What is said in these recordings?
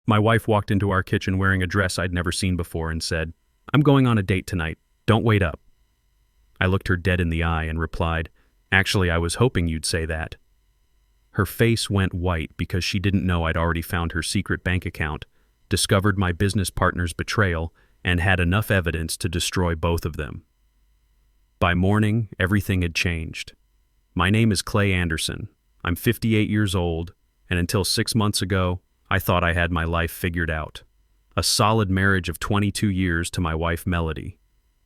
My wife walked into our kitchen wearing a dress I'd never seen before and said, "I'm going on a date tonight. Don't wait up." I looked her dead in the eye and replied, "Actually, I was hoping you'd say that." Her face went white because she didn't know I'd already found her secret bank account, discovered my business partner's betrayal, and had enough evidence to destroy both of them. By morning, everything had changed. My name is Clay Anderson. I'm 58 years old, and until 6 months ago, I thought I had my life figured out. A solid marriage of 22 years to my wife Melody.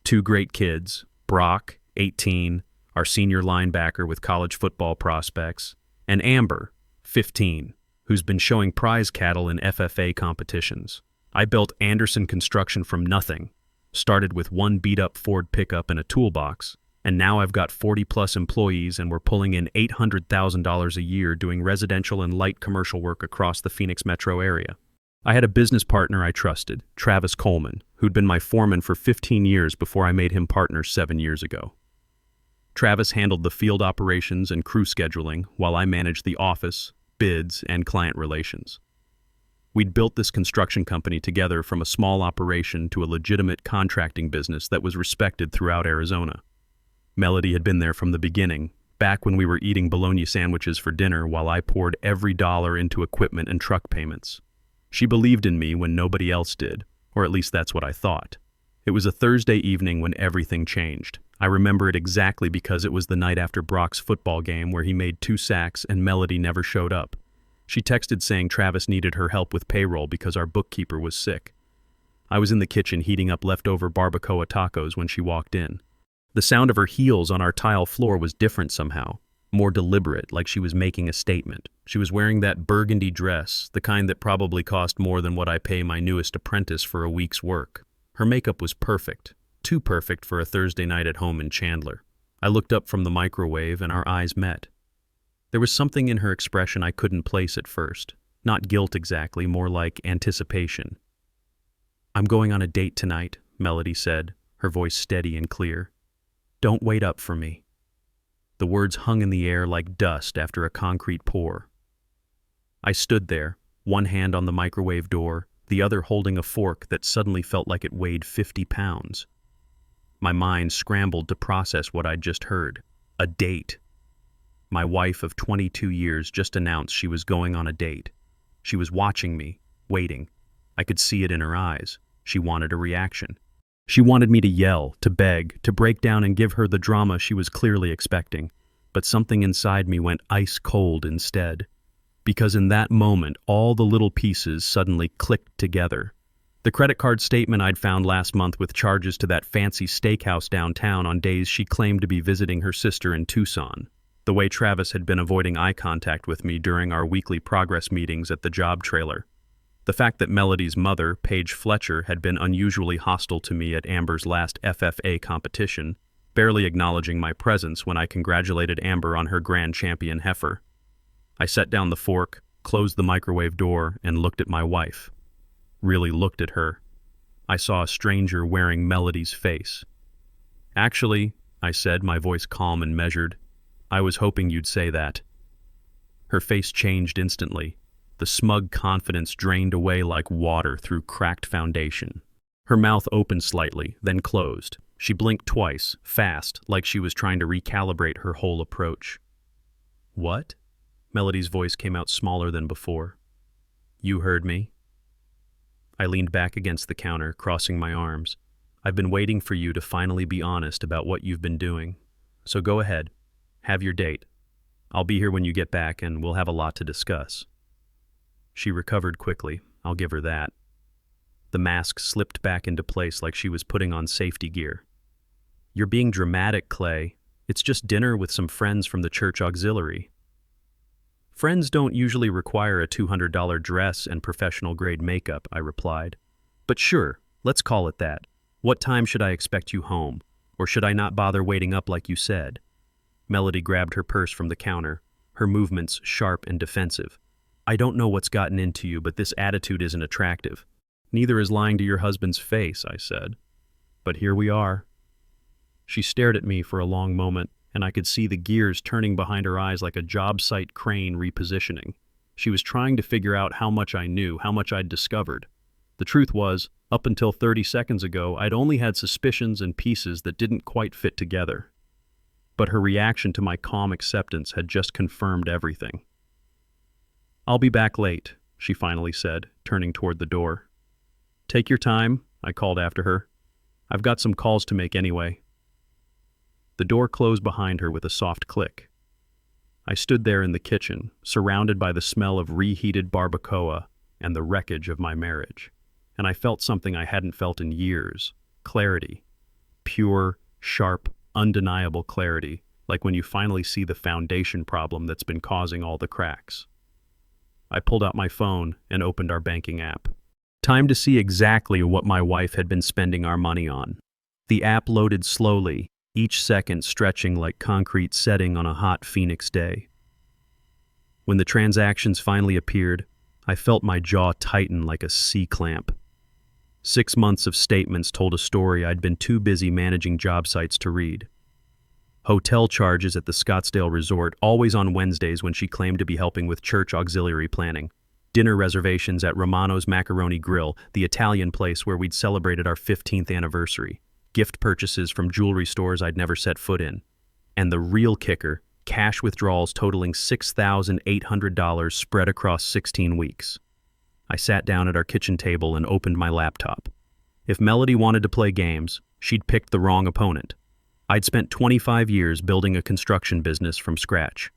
2 great kids, Brock, 18, our senior linebacker with college football prospects, and Amber, 15, who's been showing prize cattle in FFA competitions. I built Anderson Construction from nothing, started with one beat-up Ford pickup and a toolbox, and now I've got 40-plus employees and we're pulling in $800,000 a year doing residential and light commercial work across the Phoenix metro area. I had a business partner I trusted, Travis Coleman, who'd been my foreman for 15 years before I made him partner 7 years ago. Travis handled the field operations and crew scheduling while I managed the office, bids, and client relations. We'd built this construction company together from a small operation to a legitimate contracting business that was respected throughout Arizona. Melody had been there from the beginning, back when we were eating bologna sandwiches for dinner while I poured every dollar into equipment and truck payments. She believed in me when nobody else did, or at least that's what I thought. It was a Thursday evening when everything changed. I remember it exactly because it was the night after Brock's football game where he made 2 sacks and Melody never showed up. She texted saying Travis needed her help with payroll because our bookkeeper was sick. I was in the kitchen heating up leftover barbacoa tacos when she walked in. The sound of her heels on our tile floor was different somehow, more deliberate, like she was making a statement. She was wearing that burgundy dress, the kind that probably cost more than what I pay my newest apprentice for a week's work. Her makeup was perfect, too perfect for a Thursday night at home in Chandler. I looked up from the microwave and our eyes met. There was something in her expression I couldn't place at first. Not guilt exactly, more like anticipation. "I'm going on a date tonight," Melody said, her voice steady and clear. "Don't wait up for me." The words hung in the air like dust after a concrete pour. I stood there, one hand on the microwave door, the other holding a fork that suddenly felt like it weighed 50 pounds. My mind scrambled to process what I'd just heard. A date. My wife of 22 years just announced she was going on a date. She was watching me, waiting. I could see it in her eyes. She wanted a reaction. She wanted me to yell, to beg, to break down and give her the drama she was clearly expecting. But something inside me went ice cold instead. Because in that moment, all the little pieces suddenly clicked together. The credit card statement I'd found last month with charges to that fancy steakhouse downtown on days she claimed to be visiting her sister in Tucson. The way Travis had been avoiding eye contact with me during our weekly progress meetings at the job trailer. The fact that Melody's mother, Paige Fletcher, had been unusually hostile to me at Amber's last FFA competition, barely acknowledging my presence when I congratulated Amber on her grand champion heifer. I set down the fork, closed the microwave door, and looked at my wife. Really looked at her. I saw a stranger wearing Melody's face. "Actually," I said, my voice calm and measured, "I was hoping you'd say that." Her face changed instantly. The smug confidence drained away like water through cracked foundation. Her mouth opened slightly, then closed. She blinked twice, fast, like she was trying to recalibrate her whole approach. "What?" Melody's voice came out smaller than before. "You heard me." I leaned back against the counter, crossing my arms. "I've been waiting for you to finally be honest about what you've been doing. So go ahead. Have your date. I'll be here when you get back and we'll have a lot to discuss." She recovered quickly, I'll give her that. The mask slipped back into place like she was putting on safety gear. "You're being dramatic, Clay. It's just dinner with some friends from the church auxiliary." "Friends don't usually require a $200 dress and professional-grade makeup," I replied. "But sure, let's call it that. What time should I expect you home? Or should I not bother waiting up like you said?" Melody grabbed her purse from the counter, her movements sharp and defensive. "I don't know what's gotten into you, but this attitude isn't attractive." "Neither is lying to your husband's face," I said. "But here we are." She stared at me for a long moment, and I could see the gears turning behind her eyes like a job site crane repositioning. She was trying to figure out how much I knew, how much I'd discovered. The truth was, up until 30 seconds ago, I'd only had suspicions and pieces that didn't quite fit together. But her reaction to my calm acceptance had just confirmed everything. "I'll be back late," she finally said, turning toward the door. "Take your time," I called after her. "I've got some calls to make anyway." The door closed behind her with a soft click. I stood there in the kitchen, surrounded by the smell of reheated barbacoa and the wreckage of my marriage. And I felt something I hadn't felt in years. Clarity. Pure, sharp, undeniable clarity, like when you finally see the foundation problem that's been causing all the cracks. I pulled out my phone and opened our banking app. Time to see exactly what my wife had been spending our money on. The app loaded slowly, each second stretching like concrete setting on a hot Phoenix day. When the transactions finally appeared, I felt my jaw tighten like a C-clamp. 6 months of statements told a story I'd been too busy managing job sites to read. Hotel charges at the Scottsdale Resort, always on Wednesdays when she claimed to be helping with church auxiliary planning. Dinner reservations at Romano's Macaroni Grill, the Italian place where we'd celebrated our 15th anniversary. Gift purchases from jewelry stores I'd never set foot in. And the real kicker, cash withdrawals totaling $6,800 spread across 16 weeks. I sat down at our kitchen table and opened my laptop. If Melody wanted to play games, she'd picked the wrong opponent. I'd spent 25 years building a construction business from scratch.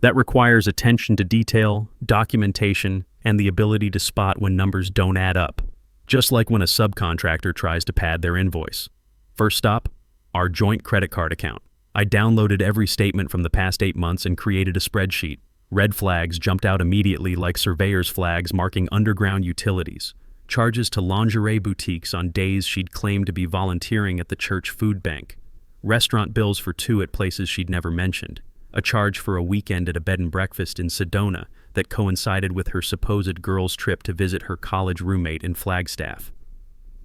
That requires attention to detail, documentation, and the ability to spot when numbers don't add up, just like when a subcontractor tries to pad their invoice. First stop, our joint credit card account. I downloaded every statement from the past 8 months and created a spreadsheet. Red flags jumped out immediately like surveyor's flags marking underground utilities. Charges to lingerie boutiques on days she'd claimed to be volunteering at the church food bank. Restaurant bills for 2 at places she'd never mentioned. A charge for a weekend at a bed and breakfast in Sedona that coincided with her supposed girls' trip to visit her college roommate in Flagstaff.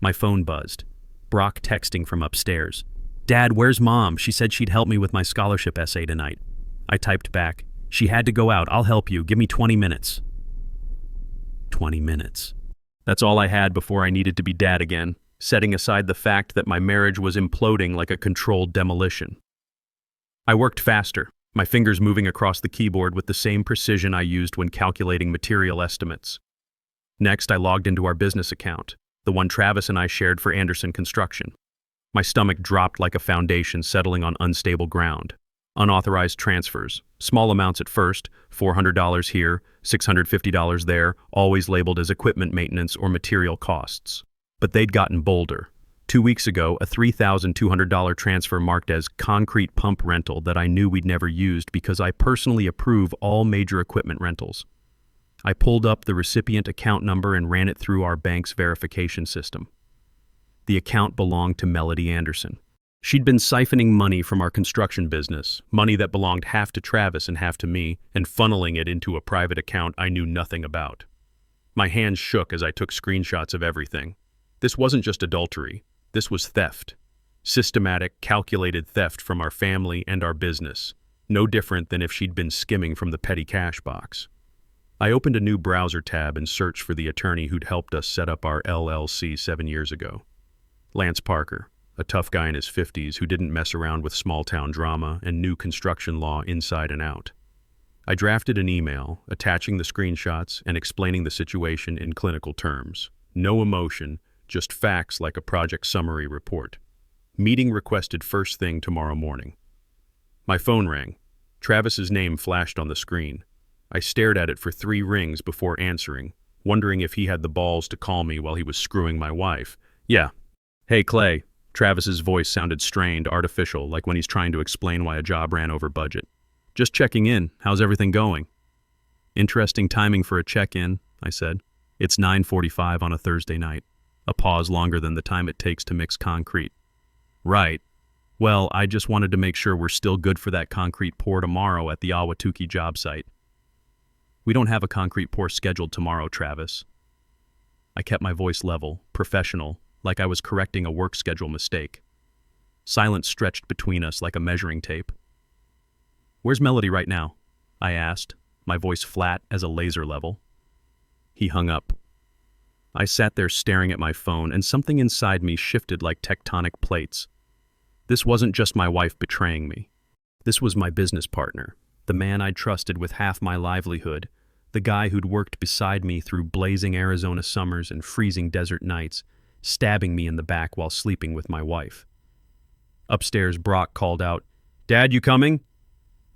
My phone buzzed. Brock texting from upstairs. "Dad, where's Mom? She said she'd help me with my scholarship essay tonight." I typed back, "She had to go out. I'll help you. Give me 20 minutes. 20 minutes. That's all I had before I needed to be dad again, setting aside the fact that my marriage was imploding like a controlled demolition. I worked faster, my fingers moving across the keyboard with the same precision I used when calculating material estimates. Next, I logged into our business account, the one Travis and I shared for Anderson Construction. My stomach dropped like a foundation settling on unstable ground. Unauthorized transfers, small amounts at first, $400 here, $650 there, always labeled as equipment maintenance or material costs. But they'd gotten bolder. 2 weeks ago, a $3,200 transfer marked as concrete pump rental that I knew we'd never used because I personally approve all major equipment rentals. I pulled up the recipient account number and ran it through our bank's verification system. The account belonged to Melody Anderson. She'd been siphoning money from our construction business, money that belonged half to Travis and half to me, and funneling it into a private account I knew nothing about. My hands shook as I took screenshots of everything. This wasn't just adultery. This was theft. Systematic, calculated theft from our family and our business. No different than if she'd been skimming from the petty cash box. I opened a new browser tab and searched for the attorney who'd helped us set up our LLC 7 years ago. Lance Parker, a tough guy in his 50s who didn't mess around with small-town drama and knew construction law inside and out. I drafted an email, attaching the screenshots and explaining the situation in clinical terms. No emotion, just facts like a project summary report. Meeting requested first thing tomorrow morning. My phone rang. Travis's name flashed on the screen. I stared at it for 3 rings before answering, wondering if he had the balls to call me while he was screwing my wife. "Yeah. Hey, Clay." Travis's voice sounded strained, artificial, like when he's trying to explain why a job ran over budget. "Just checking in. How's everything going?" "Interesting timing for a check-in," I said. "It's 9:45 on a Thursday night. A pause longer than the time it takes to mix concrete." "Right. Well, I just wanted to make sure we're still good for that concrete pour tomorrow at the Ahwatukee job site." "We don't have a concrete pour scheduled tomorrow, Travis." I kept my voice level, professional, like I was correcting a work schedule mistake. Silence stretched between us like a measuring tape. "Where's Melody right now?" I asked, my voice flat as a laser level. He hung up. I sat there staring at my phone, and something inside me shifted like tectonic plates. This wasn't just my wife betraying me. This was my business partner, the man I'd trusted with half my livelihood, the guy who'd worked beside me through blazing Arizona summers and freezing desert nights, stabbing me in the back while sleeping with my wife. Upstairs, Brock called out, "Dad, you coming?"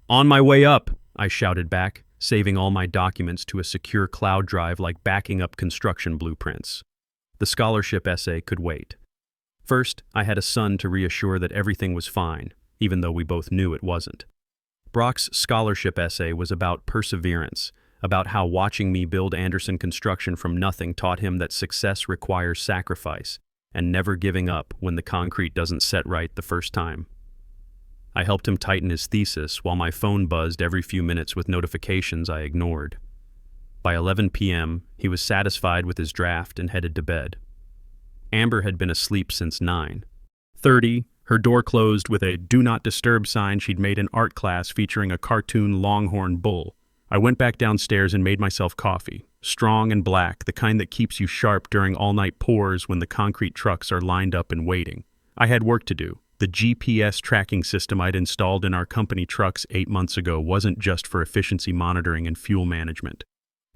"On my way up," I shouted back, saving all my documents to a secure cloud drive like backing up construction blueprints. The scholarship essay could wait. First, I had a son to reassure that everything was fine, even though we both knew it wasn't. Brock's scholarship essay was about perseverance, about how watching me build Anderson Construction from nothing taught him that success requires sacrifice, and never giving up when the concrete doesn't set right the first time. I helped him tighten his thesis while my phone buzzed every few minutes with notifications I ignored. By 11 p.m., he was satisfied with his draft and headed to bed. Amber had been asleep since 9:30, her door closed with a "Do Not Disturb" sign she'd made in art class featuring a cartoon longhorn bull. I went back downstairs and made myself coffee, strong and black, the kind that keeps you sharp during all-night pours when the concrete trucks are lined up and waiting. I had work to do. The GPS tracking system I'd installed in our company trucks 8 months ago wasn't just for efficiency monitoring and fuel management.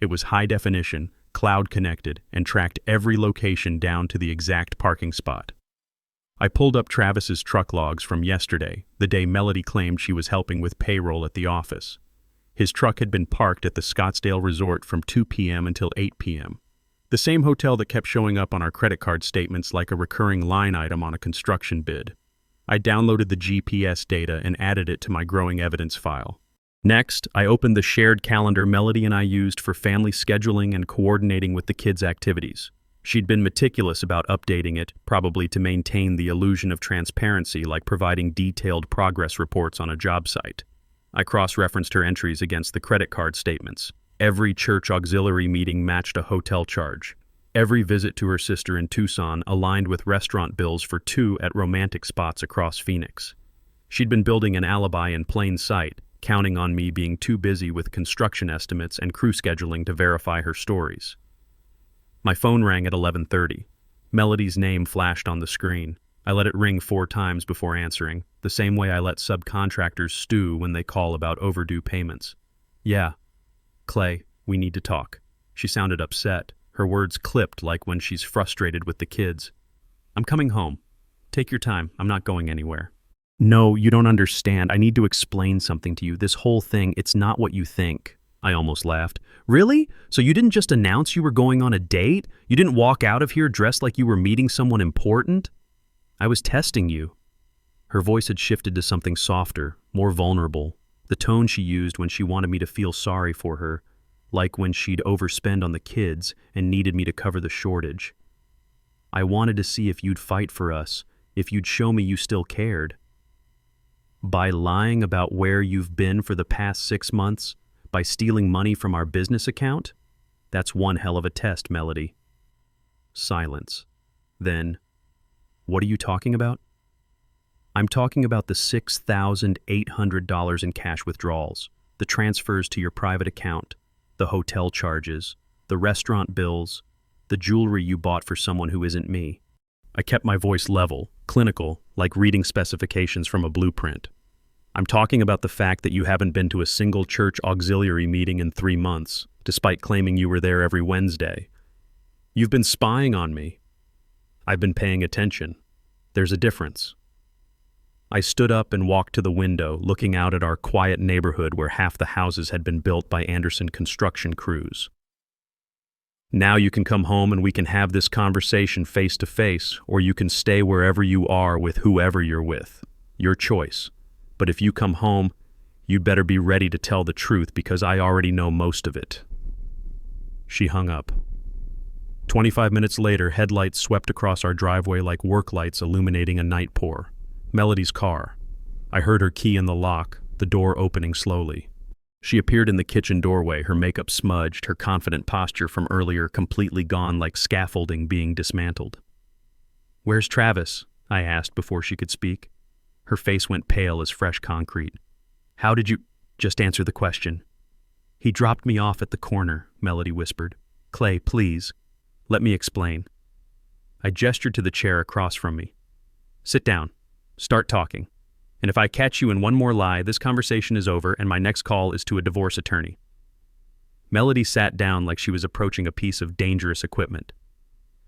It was high definition, cloud-connected, and tracked every location down to the exact parking spot. I pulled up Travis's truck logs from yesterday, the day Melody claimed she was helping with payroll at the office. His truck had been parked at the Scottsdale Resort from 2 p.m. until 8 p.m. The same hotel that kept showing up on our credit card statements like a recurring line item on a construction bid. I downloaded the GPS data and added it to my growing evidence file. Next, I opened the shared calendar Melody and I used for family scheduling and coordinating with the kids' activities. She'd been meticulous about updating it, probably to maintain the illusion of transparency, like providing detailed progress reports on a job site. I cross-referenced her entries against the credit card statements. Every church auxiliary meeting matched a hotel charge. Every visit to her sister in Tucson aligned with restaurant bills for 2 at romantic spots across Phoenix. She'd been building an alibi in plain sight, counting on me being too busy with construction estimates and crew scheduling to verify her stories. My phone rang at 11:30. Melody's name flashed on the screen. I let it ring 4 times before answering, the same way I let subcontractors stew when they call about overdue payments. "Yeah. Clay, we need to talk." She sounded upset. Her words clipped like when she's frustrated with the kids. "I'm coming home. Take your time. I'm not going anywhere." "No, you don't understand. I need to explain something to you. This whole thing, it's not what you think." I almost laughed. "Really? So you didn't just announce you were going on a date? You didn't walk out of here dressed like you were meeting someone important?" "I was testing you." Her voice had shifted to something softer, more vulnerable, the tone she used when she wanted me to feel sorry for her, like when she'd overspend on the kids and needed me to cover the shortage. "I wanted to see if you'd fight for us, if you'd show me you still cared." "By lying about where you've been for the past 6 months? By stealing money from our business account? That's one hell of a test, Melody." Silence. Then, "What are you talking about?" "I'm talking about the $6,800 in cash withdrawals, the transfers to your private account, the hotel charges, the restaurant bills, the jewelry you bought for someone who isn't me." I kept my voice level, clinical, like reading specifications from a blueprint. "I'm talking about the fact that you haven't been to a single church auxiliary meeting in 3 months, despite claiming you were there every Wednesday. You've been spying on me. I've been paying attention. There's a difference." I stood up and walked to the window, looking out at our quiet neighborhood where half the houses had been built by Anderson construction crews. "Now you can come home and we can have this conversation face to face, or you can stay wherever you are with whoever you're with. Your choice. But if you come home, you'd better be ready to tell the truth because I already know most of it." She hung up. 25 minutes later, headlights swept across our driveway like work lights illuminating a night pour. Melody's car. I heard her key in the lock, the door opening slowly. She appeared in the kitchen doorway, her makeup smudged, her confident posture from earlier completely gone like scaffolding being dismantled. "Where's Travis?" I asked before she could speak. Her face went pale as fresh concrete. "How did you—" "Just answer the question." He dropped me off at the corner, Melody whispered. Clay, please. Let me explain. I gestured to the chair across from me. Sit down. Start talking. And if I catch you in one more lie, this conversation is over and my next call is to a divorce attorney. Melody sat down like she was approaching a piece of dangerous equipment.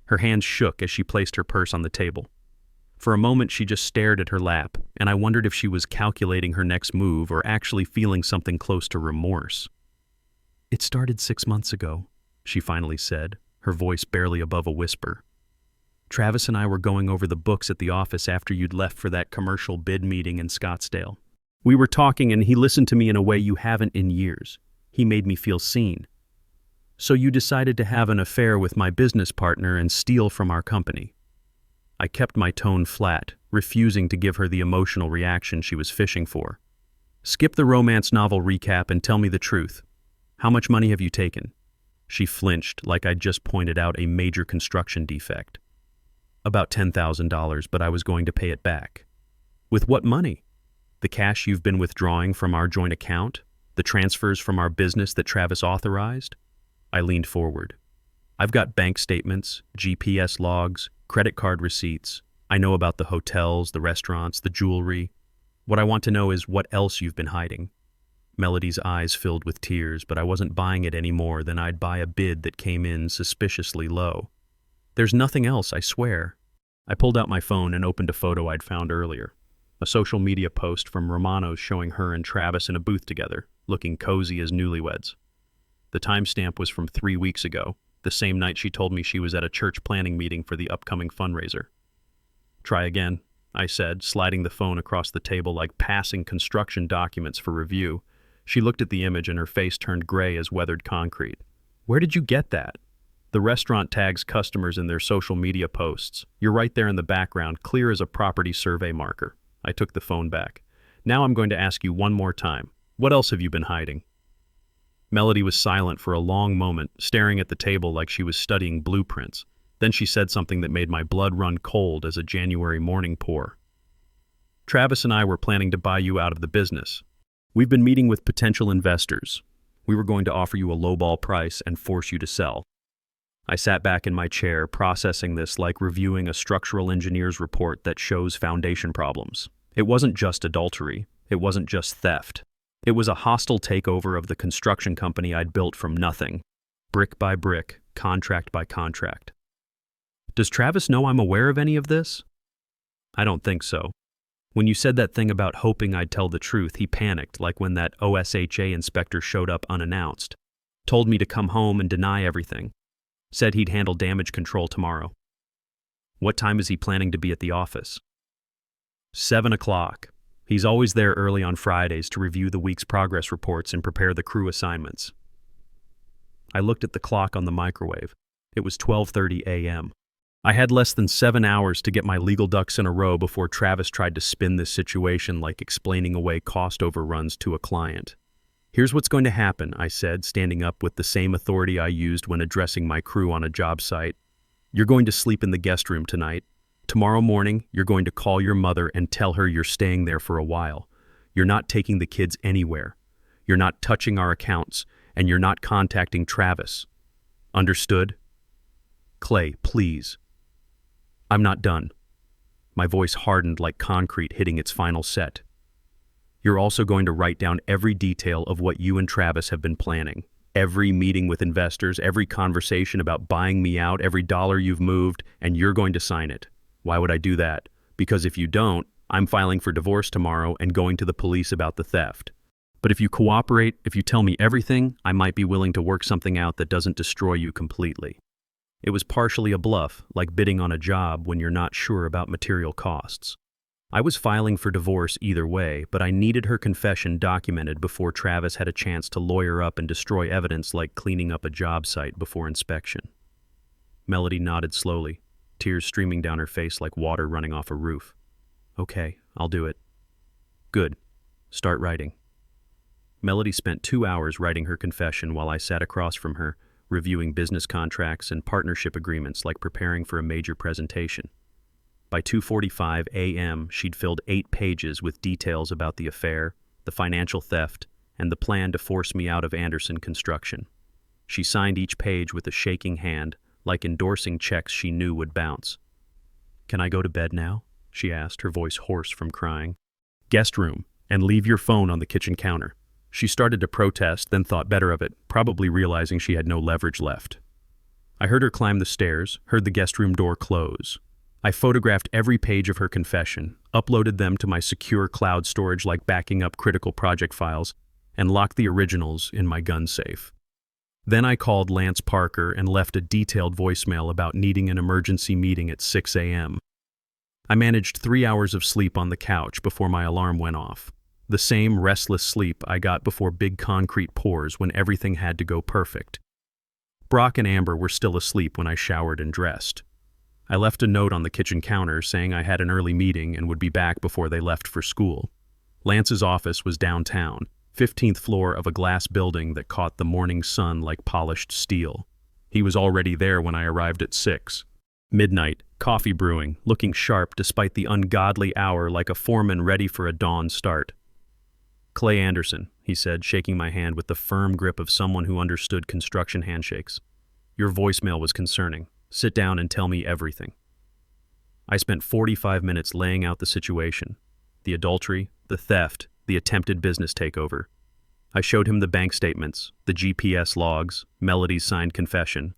Her hands shook as she placed her purse on the table. For a moment, she just stared at her lap, and I wondered if she was calculating her next move or actually feeling something close to remorse. It started 6 months ago, she finally said, her voice barely above a whisper. Travis and I were going over the books at the office after you'd left for that commercial bid meeting in Scottsdale. We were talking and he listened to me in a way you haven't in years. He made me feel seen. So you decided to have an affair with my business partner and steal from our company. I kept my tone flat, refusing to give her the emotional reaction she was fishing for. Skip the romance novel recap and tell me the truth. How much money have you taken? She flinched like I'd just pointed out a major construction defect. About $10,000, but I was going to pay it back. With what money? The cash you've been withdrawing from our joint account? The transfers from our business that Travis authorized? I leaned forward. I've got bank statements, GPS logs, credit card receipts. I know about the hotels, the restaurants, the jewelry. What I want to know is what else you've been hiding. Melody's eyes filled with tears, but I wasn't buying it any more than I'd buy a bid that came in suspiciously low. There's nothing else, I swear. I pulled out my phone and opened a photo I'd found earlier. A social media post from Romano's showing her and Travis in a booth together, looking cozy as newlyweds. The timestamp was from 3 weeks ago, the same night she told me she was at a church planning meeting for the upcoming fundraiser. Try again, I said, sliding the phone across the table like passing construction documents for review. She looked at the image and her face turned gray as weathered concrete. Where did you get that? The restaurant tags customers in their social media posts. You're right there in the background, clear as a property survey marker. I took the phone back. Now I'm going to ask you one more time. What else have you been hiding? Melody was silent for a long moment, staring at the table like she was studying blueprints. Then she said something that made my blood run cold as a January morning pour. Travis and I were planning to buy you out of the business. We've been meeting with potential investors. We were going to offer you a lowball price and force you to sell. I sat back in my chair, processing this like reviewing a structural engineer's report that shows foundation problems. It wasn't just adultery. It wasn't just theft. It was a hostile takeover of the construction company I'd built from nothing, brick by brick, contract by contract. Does Travis know I'm aware of any of this? I don't think so. When you said that thing about hoping I'd tell the truth, he panicked, like when that OSHA inspector showed up unannounced. Told me to come home and deny everything. Said he'd handle damage control tomorrow. What time is he planning to be at the office? 7 o'clock. He's always there early on Fridays to review the week's progress reports and prepare the crew assignments. I looked at the clock on the microwave. It was 12:30 a.m. I had less than 7 hours to get my legal ducks in a row before Travis tried to spin this situation like explaining away cost overruns to a client. Here's what's going to happen, I said, standing up with the same authority I used when addressing my crew on a job site. You're going to sleep in the guest room tonight. Tomorrow morning, you're going to call your mother and tell her you're staying there for a while. You're not taking the kids anywhere. You're not touching our accounts, and you're not contacting Travis. Understood? Clay, please. I'm not done. My voice hardened like concrete hitting its final set. You're also going to write down every detail of what you and Travis have been planning. Every meeting with investors, every conversation about buying me out, every dollar you've moved, and you're going to sign it. Why would I do that? Because if you don't, I'm filing for divorce tomorrow and going to the police about the theft. But if you cooperate, if you tell me everything, I might be willing to work something out that doesn't destroy you completely. It was partially a bluff, like bidding on a job when you're not sure about material costs. I was filing for divorce either way, but I needed her confession documented before Travis had a chance to lawyer up and destroy evidence like cleaning up a job site before inspection. Melody nodded slowly, tears streaming down her face like water running off a roof. Okay, I'll do it. Good. Start writing. Melody spent 2 hours writing her confession while I sat across from her, reviewing business contracts and partnership agreements like preparing for a major presentation. By 2:45 a.m., she'd filled 8 pages with details about the affair, the financial theft, and the plan to force me out of Anderson Construction. She signed each page with a shaking hand, like endorsing checks she knew would bounce. "Can I go to bed now?" she asked, her voice hoarse from crying. "Guest room, and leave your phone on the kitchen counter." She started to protest, then thought better of it, probably realizing she had no leverage left. I heard her climb the stairs, heard the guest room door close. I photographed every page of her confession, uploaded them to my secure cloud storage like backing up critical project files, and locked the originals in my gun safe. Then I called Lance Parker and left a detailed voicemail about needing an emergency meeting at 6 a.m. I managed 3 hours of sleep on the couch before my alarm went off. The same restless sleep I got before big concrete pours when everything had to go perfect. Brock and Amber were still asleep when I showered and dressed. I left a note on the kitchen counter saying I had an early meeting and would be back before they left for school. Lance's office was downtown, 15th floor of a glass building that caught the morning sun like polished steel. He was already there when I arrived at 6. Midnight, coffee brewing, looking sharp despite the ungodly hour like a foreman ready for a dawn start. "Clay Anderson," he said, shaking my hand with the firm grip of someone who understood construction handshakes. "Your voicemail was concerning. Sit down and tell me everything." I spent 45 minutes laying out the situation. The adultery, the theft, the attempted business takeover. I showed him the bank statements, the GPS logs, Melody's signed confession.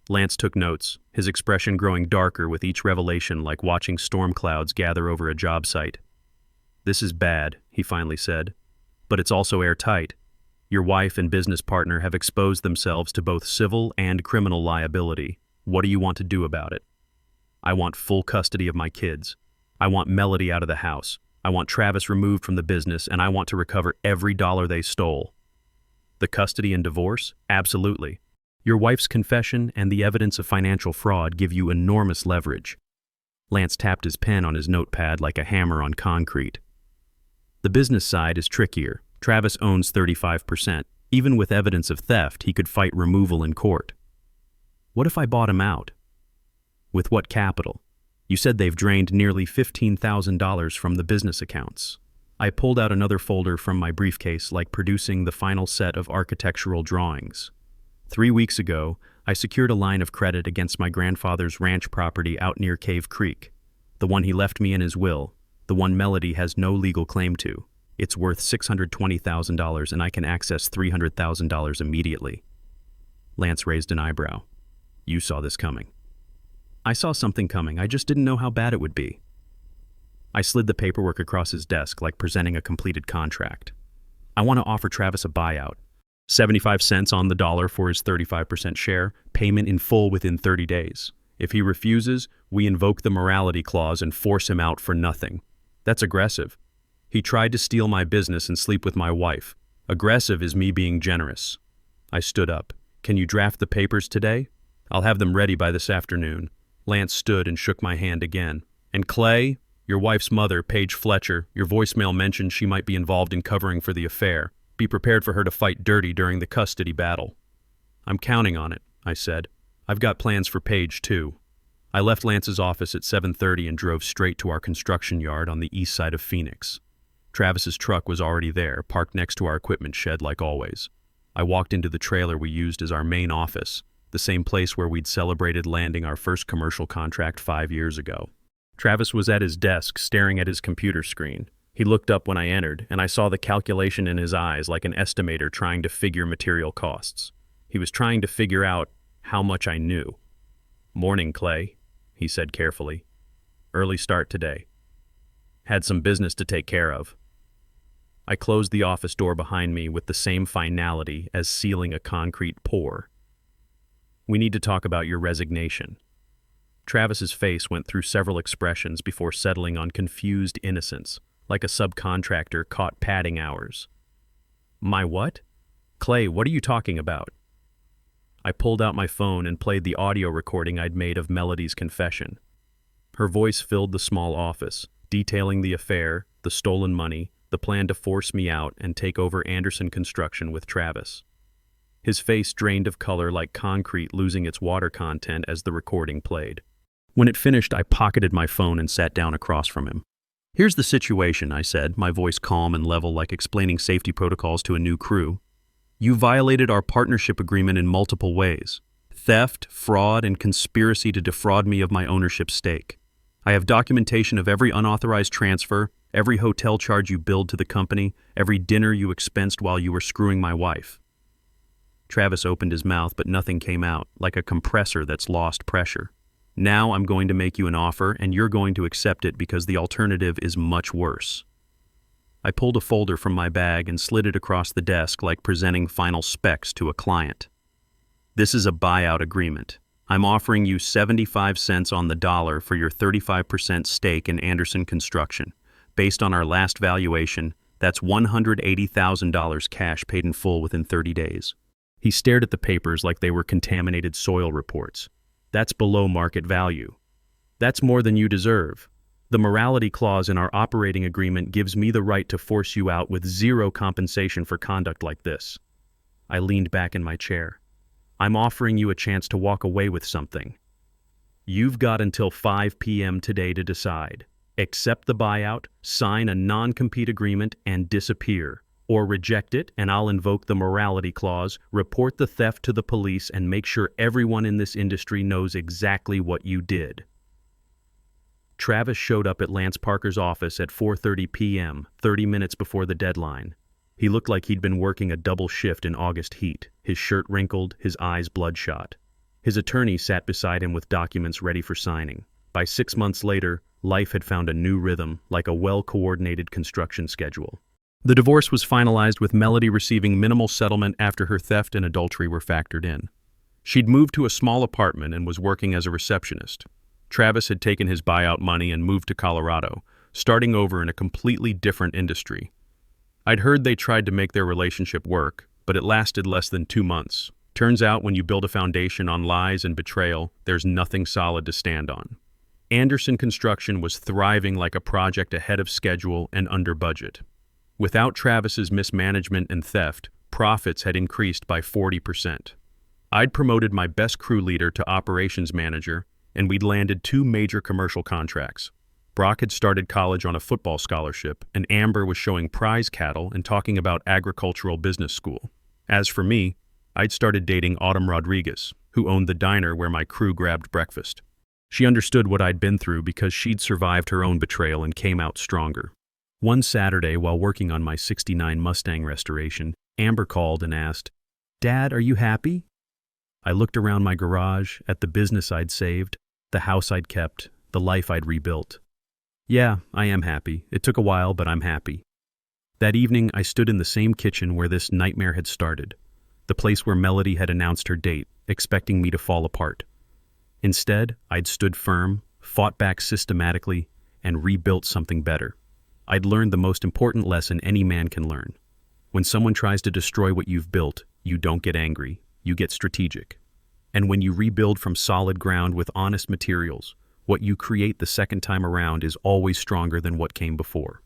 Lance took notes, his expression growing darker with each revelation like watching storm clouds gather over a job site. "This is bad," he finally said. "But it's also airtight. Your wife and business partner have exposed themselves to both civil and criminal liability. What do you want to do about it?" "I want full custody of my kids. I want Melody out of the house. I want Travis removed from the business, and I want to recover every dollar they stole." "The custody and divorce? Absolutely. Your wife's confession and the evidence of financial fraud give you enormous leverage." Lance tapped his pen on his notepad like a hammer on concrete. "The business side is trickier. Travis owns 35%. Even with evidence of theft, he could fight removal in court." "What if I bought him out?" "With what capital? You said they've drained nearly $15,000 from the business accounts." I pulled out another folder from my briefcase like producing the final set of architectural drawings. 3 weeks ago, I secured a line of credit against my grandfather's ranch property out near Cave Creek, the one he left me in his will, the one Melody has no legal claim to. It's worth $620,000 and I can access $300,000 immediately. Lance raised an eyebrow. "You saw this coming." "I saw something coming, I just didn't know how bad it would be." I slid the paperwork across his desk like presenting a completed contract. "I want to offer Travis a buyout. 75 cents on the dollar for his 35% share, payment in full within 30 days. If he refuses, we invoke the morality clause and force him out for nothing. That's aggressive. He tried to steal my business and sleep with my wife. Aggressive is me being generous." I stood up. "Can you draft the papers today? I'll have them ready by this afternoon." Lance stood and shook my hand again. "And Clay, your wife's mother, Paige Fletcher, your voicemail mentioned she might be involved in covering for the affair. Be prepared for her to fight dirty during the custody battle." "I'm counting on it," I said. "I've got plans for Paige, too." I left Lance's office at 7:30 and drove straight to our construction yard on the east side of Phoenix. Travis's truck was already there, parked next to our equipment shed like always. I walked into the trailer we used as our main office, the same place where we'd celebrated landing our first commercial contract 5 years ago. Travis was at his desk, staring at his computer screen. He looked up when I entered, and I saw the calculation in his eyes like an estimator trying to figure material costs. He was trying to figure out how much I knew. "Morning, Clay," he said carefully. "Early start today. Had some business to take care of." I closed the office door behind me with the same finality as sealing a concrete pour. "We need to talk about your resignation." Travis's face went through several expressions before settling on confused innocence, like a subcontractor caught padding hours. "My what? Clay, what are you talking about?" I pulled out my phone and played the audio recording I'd made of Melody's confession. Her voice filled the small office, detailing the affair, the stolen money, the plan to force me out and take over Anderson Construction with Travis. His face drained of color like concrete losing its water content as the recording played. When it finished, I pocketed my phone and sat down across from him. Here's the situation, I said, my voice calm and level like explaining safety protocols to a new crew. You violated our partnership agreement in multiple ways. Theft, fraud, and conspiracy to defraud me of my ownership stake. I have documentation of every unauthorized transfer, every hotel charge you billed to the company, every dinner you expensed while you were screwing my wife. Travis opened his mouth, but nothing came out, like a compressor that's lost pressure. Now I'm going to make you an offer, and you're going to accept it because the alternative is much worse. I pulled a folder from my bag and slid it across the desk like presenting final specs to a client. This is a buyout agreement. I'm offering you 75 cents on the dollar for your 35% stake in Anderson Construction. Based on our last valuation, that's $180,000 cash paid in full within 30 days. He stared at the papers like they were contaminated soil reports. That's below market value. That's more than you deserve. The morality clause in our operating agreement gives me the right to force you out with zero compensation for conduct like this. I leaned back in my chair. I'm offering you a chance to walk away with something. You've got until 5 p.m. today to decide. Accept the buyout, sign a non-compete agreement, and disappear. Or reject it, and I'll invoke the morality clause, report the theft to the police, and make sure everyone in this industry knows exactly what you did. Travis showed up at Lance Parker's office at 4:30 p.m., 30 minutes before the deadline. He looked like he'd been working a double shift in August heat, his shirt wrinkled, his eyes bloodshot. His attorney sat beside him with documents ready for signing. By 6 months later, life had found a new rhythm, like a well-coordinated construction schedule. The divorce was finalized with Melody receiving minimal settlement after her theft and adultery were factored in. She'd moved to a small apartment and was working as a receptionist. Travis had taken his buyout money and moved to Colorado, starting over in a completely different industry. I'd heard they tried to make their relationship work, but it lasted less than 2 months. Turns out when you build a foundation on lies and betrayal, there's nothing solid to stand on. Anderson Construction was thriving like a project ahead of schedule and under budget. Without Travis's mismanagement and theft, profits had increased by 40%. I'd promoted my best crew leader to operations manager, and we'd landed 2 major commercial contracts. Brock had started college on a football scholarship, and Amber was showing prize cattle and talking about agricultural business school. As for me, I'd started dating Autumn Rodriguez, who owned the diner where my crew grabbed breakfast. She understood what I'd been through because she'd survived her own betrayal and came out stronger. One Saturday, while working on my '69 Mustang restoration, Amber called and asked, "Dad, are you happy?" I looked around my garage, at the business I'd saved, the house I'd kept, the life I'd rebuilt. Yeah, I am happy. It took a while, but I'm happy. That evening, I stood in the same kitchen where this nightmare had started, the place where Melody had announced her date, expecting me to fall apart. Instead, I'd stood firm, fought back systematically, and rebuilt something better. I'd learned the most important lesson any man can learn. When someone tries to destroy what you've built, you don't get angry, you get strategic. And when you rebuild from solid ground with honest materials, what you create the second time around is always stronger than what came before.